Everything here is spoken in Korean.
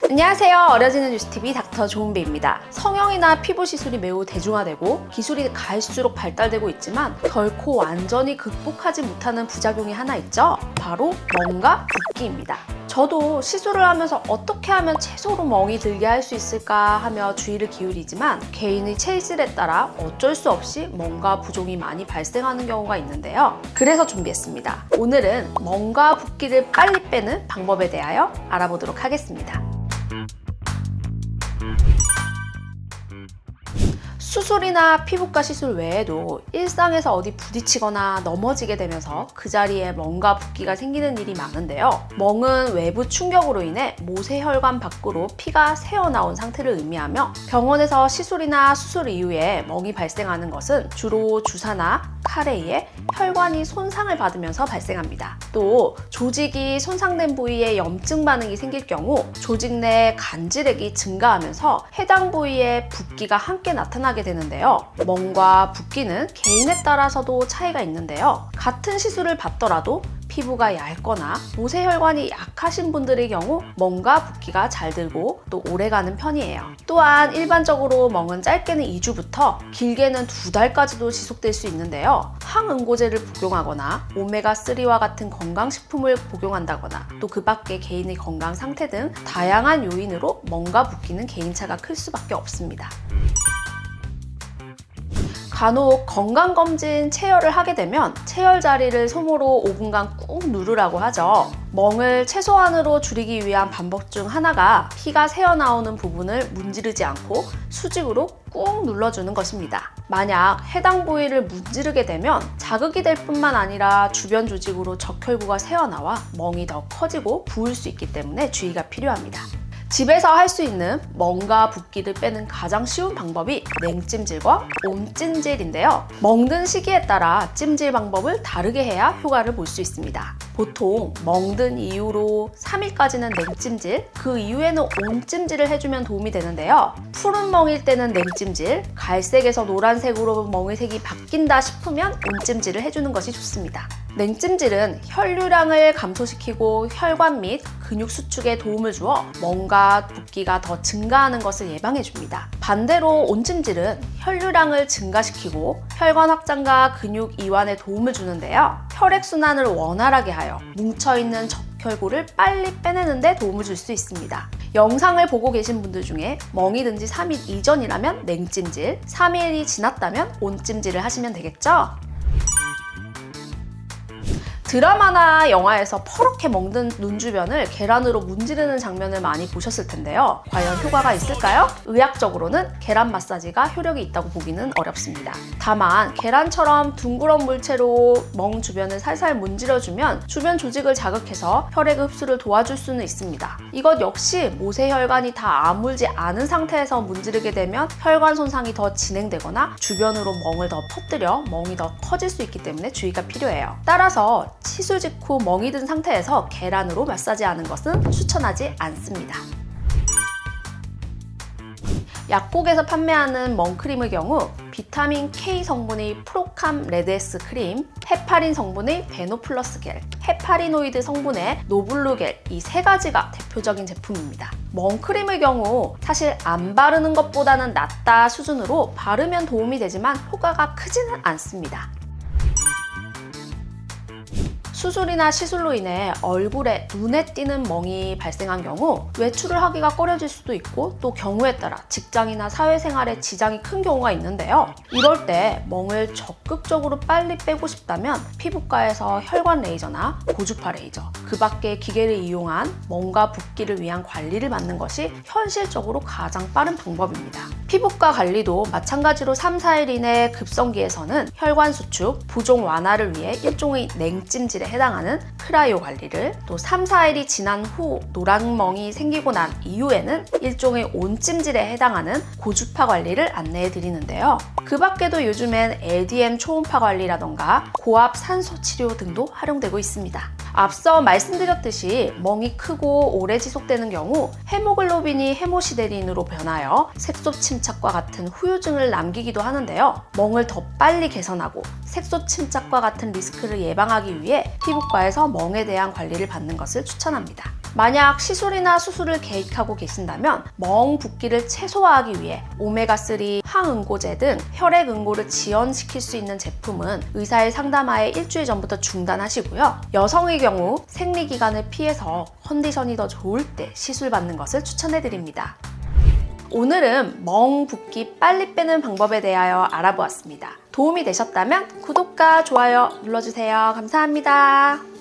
안녕하세요. 어려지는 뉴스TV 닥터 조은배입니다. 성형이나 피부 시술이 매우 대중화되고 기술이 갈수록 발달되고 있지만 결코 완전히 극복하지 못하는 부작용이 하나 있죠. 바로 멍과 붓기입니다. 저도 시술을 하면서 어떻게 하면 최소로 멍이 들게 할 수 있을까 하며 주의를 기울이지만 개인의 체질에 따라 어쩔 수 없이 멍과 부종이 많이 발생하는 경우가 있는데요. 그래서 준비했습니다. 오늘은 멍과 붓기를 빨리 빼는 방법에 대하여 알아보도록 하겠습니다. 수술이나 피부과 시술 외에도 일상에서 어디 부딪히거나 넘어지게 되면서 그 자리에 멍과 붓기가 생기는 일이 많은데요. 멍은 외부 충격으로 인해 모세혈관 밖으로 피가 새어나온 상태를 의미하며 병원에서 시술이나 수술 이후에 멍이 발생하는 것은 주로 주사나 칼에 의해 혈관이 손상을 받으면서 발생합니다. 또 조직이 손상된 부위에 염증 반응이 생길 경우 조직 내 간질액이 증가하면서 해당 부위에 붓기가 함께 나타나게 되는데요. 멍과 붓기는 개인에 따라서도 차이가 있는데요. 같은 시술을 받더라도 피부가 얇거나 모세혈관이 약하신 분들의 경우 멍과 붓기가 잘 들고 또 오래가는 편이에요. 또한 일반적으로 멍은 짧게는 2주부터 길게는 2달까지도 지속될 수 있는데요. 항응고제를 복용하거나 오메가3와 같은 건강식품을 복용한다거나 또 그 밖에 개인의 건강 상태 등 다양한 요인으로 멍과 붓기는 개인차가 클 수밖에 없습니다. 간혹 건강검진 체열을 하게 되면 체열 자리를 솜으로 5분간 꾹 누르라고 하죠. 멍을 최소한으로 줄이기 위한 방법 중 하나가 피가 새어나오는 부분을 문지르지 않고 수직으로 꾹 눌러주는 것입니다. 만약 해당 부위를 문지르게 되면 자극이 될 뿐만 아니라 주변 조직으로 적혈구가 새어나와 멍이 더 커지고 부을 수 있기 때문에 주의가 필요합니다. 집에서 할 수 있는 멍과 붓기를 빼는 가장 쉬운 방법이 냉찜질과 온찜질인데요. 멍든 시기에 따라 찜질 방법을 다르게 해야 효과를 볼 수 있습니다. 보통 멍든 이후로 3일까지는 냉찜질, 그 이후에는 온찜질을 해주면 도움이 되는데요. 푸른 멍일 때는 냉찜질, 갈색에서 노란색으로 멍의 색이 바뀐다 싶으면 온찜질을 해주는 것이 좋습니다. 냉찜질은 혈류량을 감소시키고 혈관 및 근육 수축에 도움을 주어 멍과 붓기가 더 증가하는 것을 예방해줍니다. 반대로 온찜질은 혈류량을 증가시키고 혈관 확장과 근육 이완에 도움을 주는데요. 혈액순환을 원활하게 하여 뭉쳐있는 적혈구를 빨리 빼내는 데 도움을 줄 수 있습니다. 영상을 보고 계신 분들 중에 멍이 든 지 3일 이전이라면 냉찜질, 3일이 지났다면 온찜질을 하시면 되겠죠? 드라마나 영화에서 퍼렇게 멍든 눈 주변을 계란으로 문지르는 장면을 많이 보셨을 텐데요. 과연 효과가 있을까요? 의학적으로는 계란 마사지가 효력이 있다고 보기는 어렵습니다. 다만 계란처럼 둥그런 물체로 멍 주변을 살살 문지러주면 주변 조직을 자극해서 혈액 흡수를 도와줄 수는 있습니다. 이것 역시 모세혈관이 다 아물지 않은 상태에서 문지르게 되면 혈관 손상이 더 진행되거나 주변으로 멍을 더 퍼뜨려 멍이 더 커질 수 있기 때문에 주의가 필요해요. 따라서 시술 직후 멍이 든 상태에서 계란으로 마사지하는 것은 추천하지 않습니다. 약국에서 판매하는 멍크림의 경우 비타민 K 성분의 프로캄 레드S 크림, 헤파린 성분의 베노플러스 겔, 헤파리노이드 성분의 노블루 겔, 이 세 가지가 대표적인 제품입니다. 멍크림의 경우 사실 안 바르는 것보다는 낫다 수준으로 바르면 도움이 되지만 효과가 크지는 않습니다. 수술이나 시술로 인해 얼굴에 눈에 띄는 멍이 발생한 경우 외출을 하기가 꺼려질 수도 있고 또 경우에 따라 직장이나 사회생활에 지장이 큰 경우가 있는데요. 이럴 때 멍을 적극적으로 빨리 빼고 싶다면 피부과에서 혈관 레이저나 고주파 레이저, 그 밖에 기계를 이용한 멍과 붓기를 위한 관리를 받는 것이 현실적으로 가장 빠른 방법입니다. 피부과 관리도 마찬가지로 3, 4일 이내 급성기에서는 혈관 수축, 부종 완화를 위해 일종의 냉찜질에 해당하는 크라이오 관리를, 또 3, 4일이 지난 후 노란멍이 생기고 난 이후에는 일종의 온찜질에 해당하는 고주파 관리를 안내해 드리는데요. 그 밖에도 요즘엔 LDM 초음파 관리라던가 고압 산소 치료 등도 활용되고 있습니다. 앞서 말씀드렸듯이 멍이 크고 오래 지속되는 경우 헤모글로빈이 헤모시데린으로 변하여 색소 침착과 같은 후유증을 남기기도 하는데요. 멍을 더 빨리 개선하고 색소 침착과 같은 리스크를 예방하기 위해 피부과에서 멍에 대한 관리를 받는 것을 추천합니다. 만약 시술이나 수술을 계획하고 계신다면 멍 붓기를 최소화하기 위해 오메가3, 항응고제 등 혈액 응고를 지연시킬 수 있는 제품은 의사의 상담하에 일주일 전부터 중단하시고요. 여성의 경우 생리기간을 피해서 컨디션이 더 좋을 때 시술 받는 것을 추천해드립니다. 오늘은 멍 붓기 빨리 빼는 방법에 대하여 알아보았습니다. 도움이 되셨다면 구독과 좋아요 눌러주세요. 감사합니다.